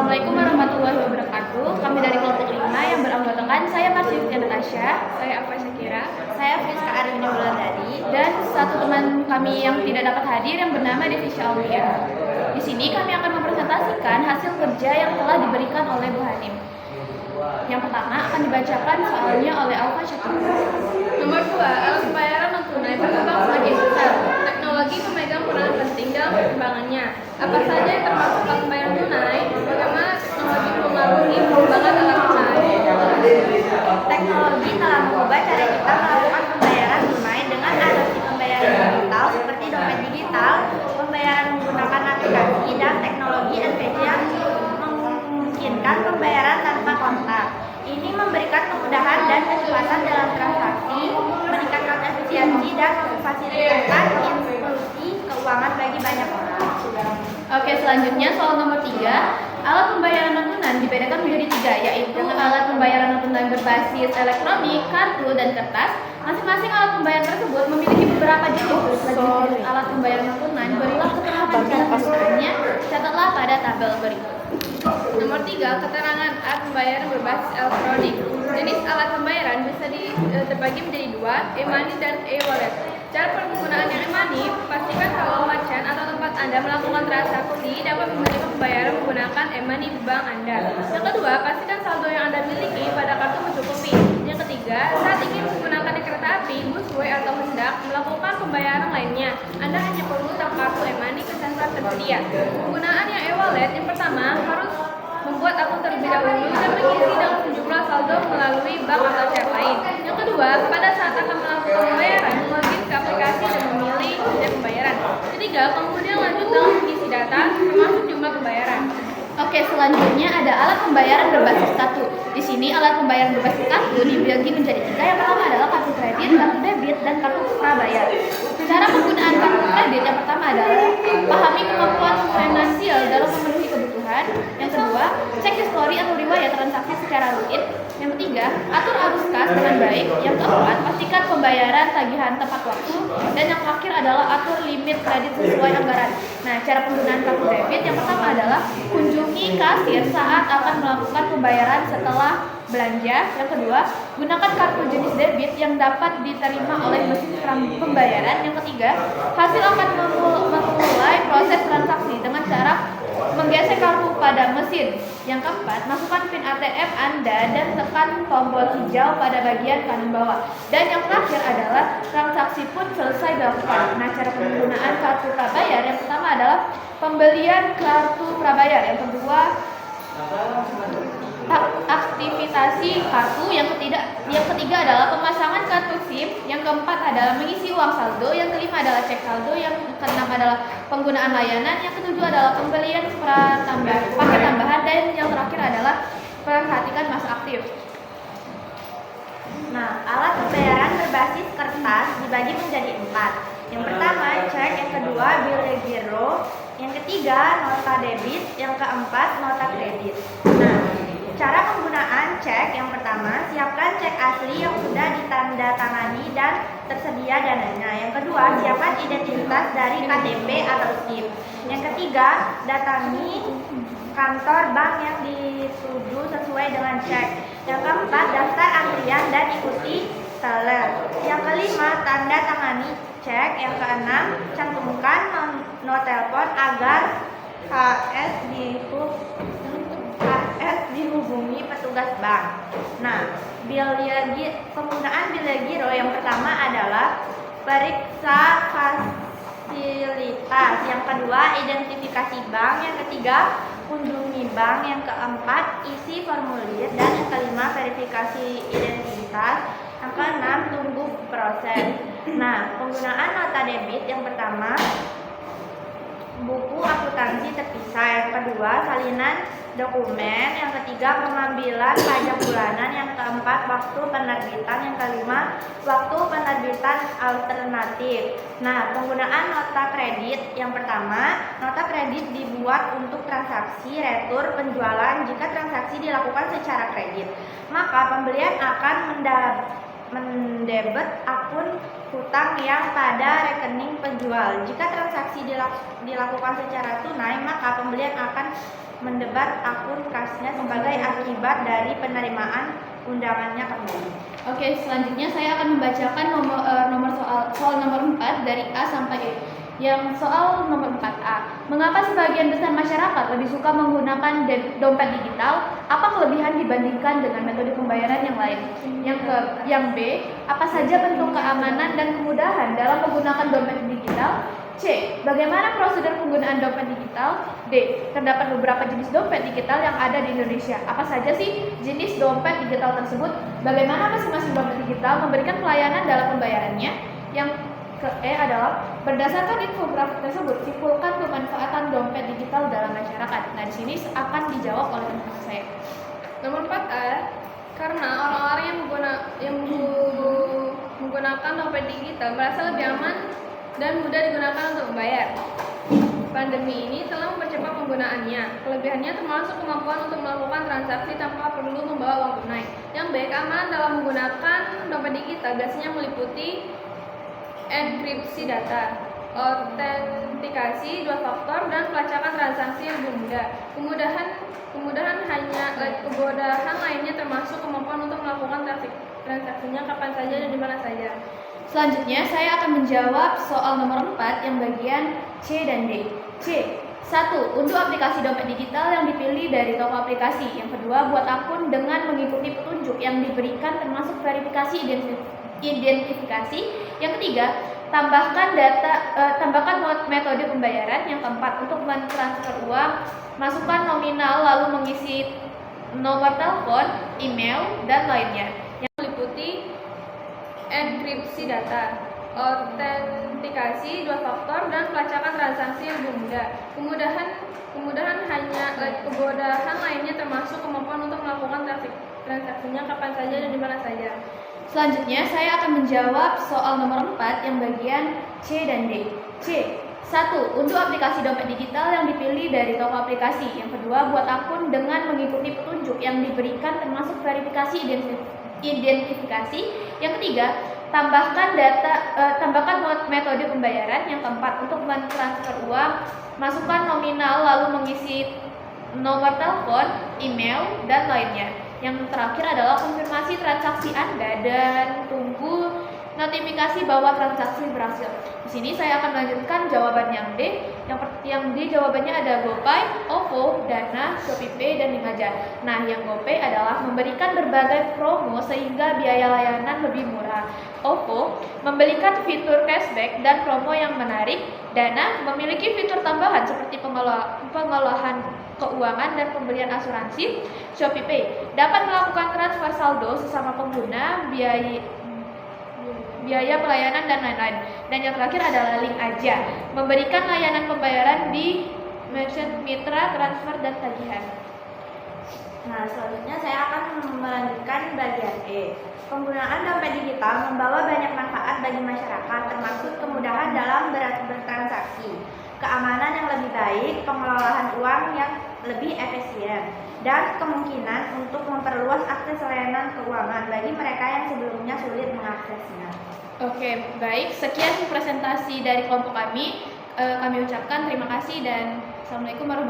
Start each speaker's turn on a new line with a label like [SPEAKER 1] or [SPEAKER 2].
[SPEAKER 1] Assalamualaikum warahmatullahi wabarakatuh. Kami dari kelompok 5 yang beranggotakan saya Marsyutia Natasha, saya Afa Syakira, saya Friska Arina Wulandari, dan satu teman kami yang tidak dapat hadir yang bernama Devisa Aulia. Di sini kami akan mempresentasikan hasil kerja yang telah diberikan oleh Bu Hanim. Yang pertama akan dibacakan soalnya oleh Afa Syakira.
[SPEAKER 2] Nomor 2, alat pembayaran non tunai berkembang semakin besar. Teknologi memegang peranan penting dalam perkembangannya. Apa saja yang termasuk alat pembayaran tunai? Bagaimana teknologi mempengaruhi perkembangan alat tunai?
[SPEAKER 3] Teknologi telah mengubah cara kita melakukan pembayaran tunai dengan adopsi pembayaran digital seperti dompet digital, pembayaran menggunakan aplikasi, dan teknologi NFC yang memungkinkan pembayaran tanpa kontak. Ini memberikan kemudahan dan kecepatan dalam transaksi, meningkatkan efisiensi, dan memfasilitasi inklusi keuangan bagi banyak orang.
[SPEAKER 1] Oke, selanjutnya soal nomor 3. Alat pembayaran non tunai dibedakan menjadi 3, yaitu alat pembayaran non tunai berbasis elektronik, kartu, dan kertas. Masing-masing alat pembayaran tersebut memiliki beberapa jenis. Selanjutnya, alat pembayaran non tunai berilah keterangan cara penggunaannya. Catatlah pada tabel berikut.
[SPEAKER 2] Nomor 3, keterangan alat pembayaran berbasis elektronik. Jenis alat pembayaran bisa terbagi menjadi 2, e-money dan e-wallet. Cara penggunaan yang e-money, pastikan kalau merchant atau tempat Anda melakukan transaksi dapat menerima pembayaran menggunakan e-money bank Anda. Yang kedua, pastikan saldo yang Anda miliki pada kartu mencukupi. Yang ketiga, saat ingin menggunakan kereta api, busway, atau hendak melakukan pembayaran lainnya, Anda hanya perlu tap kartu e-money ke sentra tersedia. Penggunaan yang e-wallet, yang pertama harus membuat akun terlebih dahulu dan mengisi dengan sejumlah saldo melalui bank atau chat lain. Yang kedua, pada saat akan melakukan pembayaran, login ke aplikasi dan memilih jenis pembayaran. Ketiga, kemudian lanjut dengan mengisi data termasuk jumlah pembayaran.
[SPEAKER 1] Oke, selanjutnya ada alat pembayaran berbasis kartu. Di sini alat pembayaran berbasis kartu dibagi menjadi 3. Yang pertama adalah kartu kredit, kartu debit, dan kartu prabayar. Cara penggunaan kartu kredit yang pertama adalah pahami kemampuan finansial dalam memenuhi kebutuhan. Yang kedua, cek histori atau riwayat transaksi secara rutin. Yang ketiga, atur arus kas dengan baik. Yang keempat, pastikan pembayaran tagihan tepat waktu. Dan yang terakhir adalah atur limit kredit sesuai anggaran. Nah, cara penggunaan kartu debit yang pertama adalah kunjungi kasir saat akan melakukan pembayaran setelah belanja. Yang kedua, gunakan kartu jenis debit yang dapat diterima oleh mesin pembayaran. Yang ketiga, hasil akan memulai proses transaksi dengan cara menggesek kartu pada mesin. Yang keempat, masukkan PIN ATM Anda dan tekan tombol hijau pada bagian kanan bawah. Dan yang terakhir adalah transaksi pun selesai dilakukan. Nah, cara penggunaan kartu prabayar yang pertama adalah pembelian kartu prabayar. Yang kedua, aktivitasi kartu. Yang ketiga adalah pemasangan kartu SIM. Yang keempat adalah mengisi uang saldo. Yang kelima adalah cek saldo. Yang keenam adalah penggunaan layanan. Yang ketujuh adalah pembelian paket tambahan. Dan yang terakhir adalah perhatikan masa aktif.
[SPEAKER 3] Nah, alat pembayaran berbasis kertas dibagi menjadi 4. Yang pertama, cek. Yang kedua, bil giro. Yang ketiga, nota debit. Yang keempat, nota kredit. Nah, cara penggunaan cek yang pertama, siapkan cek asli yang sudah ditandatangani dan tersedia dananya. Yang kedua, siapkan identitas dari KTP atau SIM. Yang ketiga, datangi kantor bank yang dituju sesuai dengan cek. Yang keempat, daftar antrian dan ikuti teller. Yang kelima, tanda tangani cek. Yang keenam, cantumkan nomor telepon agar HS dihubungi petugas bank. Nah, penggunaan bil giro yang pertama adalah periksa fasilitas. Yang kedua, identifikasi bank. Yang ketiga, kunjungi bank. Yang keempat, isi formulir. Dan yang kelima, verifikasi identitas. Yang keenam, tunggu proses. Nah, penggunaan nota debit yang pertama, buku akuntansi terpisah. Yang kedua, salinan dokumen. Yang ketiga, pengambilan pajak bulanan. Yang keempat, waktu penerbitan. Yang kelima, waktu penerbitan alternatif. Nah, penggunaan nota kredit yang pertama, nota kredit dibuat untuk transaksi retur penjualan. Jika transaksi dilakukan secara kredit, maka pembelian akan mendebet akun hutang yang pada rekening penjual. Jika transaksi dilakukan secara tunai, maka pembelian akan mendebat akun kasnya sebagai akibat dari penerimaan undangannya kembali.
[SPEAKER 1] Oke, selanjutnya saya akan membacakan soal nomor 4 dari A sampai E. Yang soal nomor 4A, mengapa sebagian besar masyarakat lebih suka menggunakan dompet digital? Apa kelebihan dibandingkan dengan metode pembayaran yang lain? Yang B, apa saja bentuk keamanan dan kemudahan dalam menggunakan dompet digital? C, bagaimana prosedur penggunaan dompet digital? D, terdapat beberapa jenis dompet digital yang ada di Indonesia. Apa saja sih jenis dompet digital tersebut? Bagaimana masing-masing dompet digital memberikan pelayanan dalam pembayarannya? Yang ke E adalah berdasarkan infografik tersebut, simpulkan kemanfaatan dompet digital dalam masyarakat. Nah, di sini akan dijawab oleh teman saya.
[SPEAKER 2] Nomor 4A, karena orang-orang yang menggunakan dompet digital merasa lebih aman dan mudah digunakan untuk membayar. Pandemi ini telah mempercepat penggunaannya. Kelebihannya termasuk kemampuan untuk melakukan transaksi tanpa perlu membawa uang tunai. Yang B, keamanan dalam menggunakan dompet digital biasanya meliputi enkripsi data, autentikasi 2 faktor, dan pelacakan transaksi yang lebih mudah. Kemudahan lainnya termasuk kemampuan untuk melakukan transaksinya kapan saja dan di mana saja.
[SPEAKER 1] Selanjutnya saya akan menjawab soal nomor 4 yang bagian C dan D. C. 1. Untuk aplikasi dompet digital yang dipilih dari toko aplikasi. Yang kedua, buat akun dengan mengikuti petunjuk yang diberikan termasuk verifikasi identifikasi. Yang ketiga, tambahkan metode pembayaran. Yang keempat, untuk mentransfer uang, masukkan nominal lalu mengisi nomor telepon, email, dan lainnya.
[SPEAKER 2] Yang meliputi enkripsi data, autentikasi 2 faktor, dan pelacakan transaksi yang lebih mudah. Kemudahan lainnya termasuk kemampuan untuk melakukan transaksinya kapan saja dan di mana saja.
[SPEAKER 1] Selanjutnya saya akan menjawab soal nomor 4 yang bagian C dan D. C. 1. Untuk aplikasi dompet digital yang dipilih dari toko aplikasi. Yang kedua, buat akun dengan mengikuti petunjuk yang diberikan termasuk verifikasi identifikasi. Yang ketiga, tambahkan metode pembayaran. Yang keempat, untuk mentransfer uang, masukkan nominal lalu mengisi nomor telepon, email, dan lainnya. Yang terakhir adalah konfirmasi transaksi Anda dan tunggu notifikasi bahwa transaksi berhasil. Di sini saya akan melanjutkan jawaban yang D. Yang D jawabannya ada GoPay, OVO, Dana, ShopeePay, dan Lingajah. Nah, yang GoPay adalah memberikan berbagai promo sehingga biaya layanan lebih murah. OVO memberikan fitur cashback dan promo yang menarik. Dana memiliki fitur tambahan seperti pengolahan keuangan dan pemberian asuransi. ShopeePay dapat melakukan transfer saldo sesama pengguna, biaya pelayanan, dan lain-lain. Dan yang terakhir adalah Lingajah, memberikan layanan pembayaran di merchant, mitra, transfer, dan tagihan.
[SPEAKER 3] Nah, selanjutnya saya akan melanjutkan bagian E. Penggunaan dompet digital membawa banyak manfaat bagi masyarakat, termasuk kemudahan dalam bertransaksi, keamanan yang lebih baik, pengelolaan uang yang lebih efisien, dan kemungkinan untuk memperluas akses layanan keuangan bagi mereka yang sebelumnya sulit mengaksesnya.
[SPEAKER 1] Oke, baik. Sekian presentasi dari kelompok kami. Kami ucapkan terima kasih dan Assalamualaikum warahmatullahi wabarakatuh.